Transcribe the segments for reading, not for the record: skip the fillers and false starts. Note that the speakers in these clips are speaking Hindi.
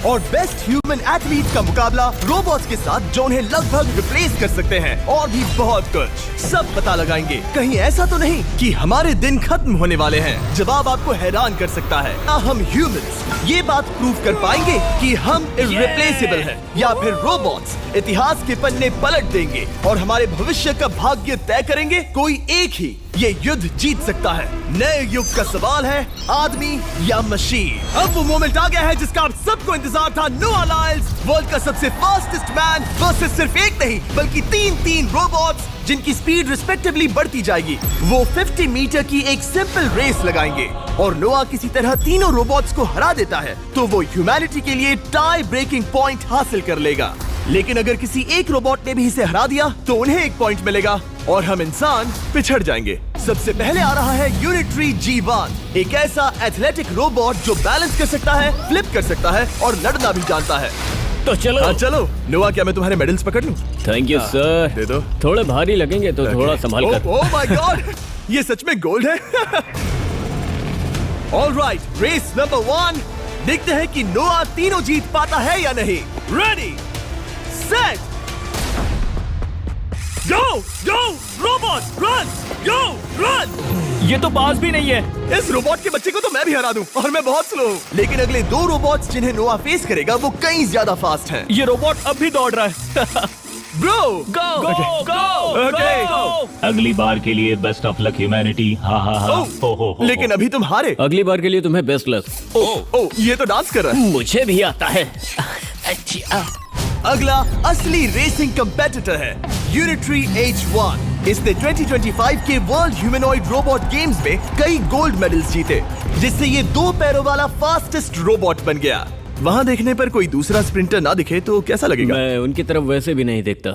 और बेस्ट ह्यूमन एथलीट का मुकाबला रोबोट्स के साथ जो उन्हें लगभग रिप्लेस कर सकते हैं, और भी बहुत कुछ। सब पता लगाएंगे। कहीं ऐसा तो नहीं कि हमारे दिन खत्म होने वाले हैं। जवाब आपको हैरान कर सकता है। क्या हम ह्यूमंस ये बात प्रूव कर पाएंगे कि हम इररिप्लेसेबल हैं, या फिर रोबोट्स इतिहास के पन्ने पलट देंगे और हमारे भविष्य का भाग्य तय करेंगे? कोई एक ही ये युद्ध जीत सकता है। नए युग का सवाल है, आदमी या मशीन। अब वो मोमेंट आ गया है जिसका आप सबको इंतजार था। नोआ लाइल्स, वर्ल्ड का सबसे फास्टेस्ट मैन वर्सेस सिर्फ एक नहीं बल्कि तीन रोबोट्स जिनकी स्पीड रिस्पेक्टिवली बढ़ती जाएगी। वो 50 मीटर की एक सिंपल रेस लगाएंगे और नोआ किसी तरह तीनों रोबोट्स को हरा देता है तो वो ह्यूमैनिटी के लिए टाई ब्रेकिंग पॉइंट हासिल कर लेगा। लेकिन अगर किसी एक रोबोट ने भी इसे हरा दिया तो उन्हें एक पॉइंट मिलेगा और हम इंसान पिछड़ जाएंगे। सबसे पहले आ रहा है यूनिट्री G1, एक ऐसा एथलेटिक रोबोट जो बैलेंस कर सकता है, फ्लिप कर सकता है और लड़ना भी जानता है। तो चलो। हाँ चलो। नोआ, क्या मैं तुम्हारे मेडल्स पकड़ लूं? Thank you sir. दे दो। थोड़े भारी लगेंगे तो थोड़ा संभाल कर। ओह माय गॉड, ये सच में गोल्ड है। Alright, race number 1। देखते हैं कि नोआ तीनों जीत पाता है या नहीं। रेडी, सेट, गो गो रोबोट, रन, गो रन। ये तो पास भी नहीं है। इस रोबोट के बच्चे को तो मैं भी हरा दूं, और मैं बहुत स्लो हूं। लेकिन अगले 2 रोबोट्स जिन्हें नोआ फेस करेगा वो कई ज्यादा फास्ट हैं। ये रोबोट अब भी दौड़ रहा है। ब्रो, गो गो गो। अगली बार के लिए बेस्ट ऑफ लक ह्यूमैनिटी। हाँ हाँ हाँ। ओह, लेकिन अभी तुम हारे। अगली बार के लिए तुम्हें बेस्ट लक। ओह, ये तो डांस कर रहा है। मुझे भी आता है। अगला असली रेसिंग कंपेटिटर है यूनिट्री H1। इसने 2025 के वर्ल्ड ह्यूमनॉइड रोबोट गेम्स में कई गोल्ड मेडल्स जीते, जिससे ये 2 पैरों वाला फास्टेस्ट रोबोट बन गया। वहाँ देखने पर कोई दूसरा स्प्रिंटर ना दिखे तो कैसा लगेगा? मैं उनकी तरफ वैसे भी नहीं देखता।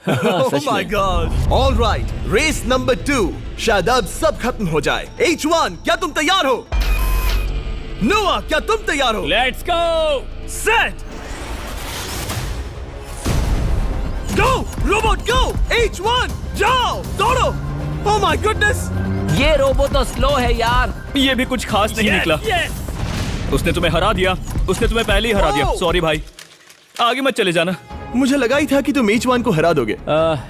Oh my God! All right, race number 2। शायद अब सब खत्म हो जाए। H1, क्या तुम तैयार हो? नोआ, क्या तुम तैयार हो? Let's go. Set, go robot go. H1, जाओ, दौड़ो। Oh my goodness! ये रोबोट तो स्लो है यार। ये भी कुछ खास नहीं निकला। उसने तुम्हें हरा दिया। उसने तुम्हें पहले ही हरा दिया। सॉरी भाई, आगे मत चले जाना। मुझे लगा ही था कि तुम H1 को हरा दोगे।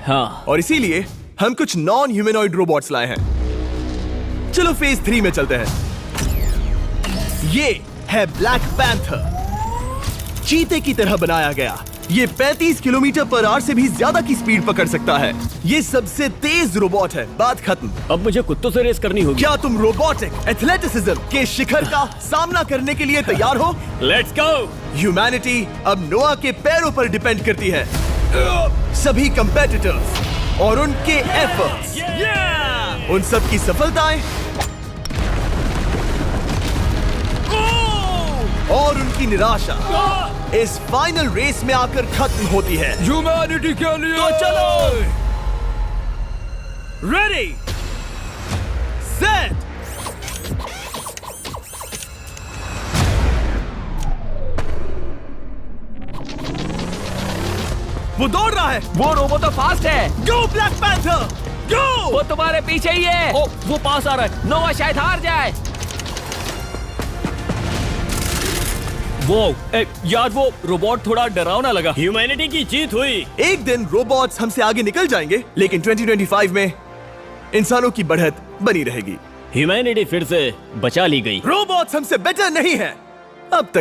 हाँ। और इसीलिए हम कुछ नॉन ह्यूमनॉइड रोबोट्स लाए हैं। चलो फेज 3 में चलते हैं। ये है ब्लैक पैंथर, चीते की तरह बनाया गया। ये 35 किलोमीटर पर आवर से भी ज्यादा की स्पीड पकड़ सकता है। ये सबसे तेज रोबोट है। बात खत्म। अब मुझे कुत्तों से रेस करनी होगी। क्या तुम रोबोटिक एथलेटिसिज्म के शिखर का सामना करने के लिए तैयार हो? Let's go. ह्यूमैनिटी अब नोआ के पैरों पर डिपेंड करती है। सभी कंपेटिटर्स और उनके एफर्ट्स, उन सब की सफलताएं और उनकी निराशा इस फाइनल रेस में आकर खत्म होती है। ह्यूमैनिटी के लिए। तो चलो। रेडी, सेट, वो दौड़ रहा है। वो रोबोट तो फास्ट है। गो ब्लैक पैंथर, गो। वो तुम्हारे पीछे ही है। ओ, वो पास आ रहा है। नोआ शायद हार जाए। वो यार, वो रोबोट थोड़ा डरावना लगा। ह्यूमैनिटी की जीत हुई। एक दिन रोबोट्स हमसे आगे निकल जाएंगे, लेकिन 2025 में इंसानों की बढ़त बनी रहेगी। ह्यूमैनिटी फिर से बचा ली गई। रोबोट्स हमसे बेटर नहीं है अब तक।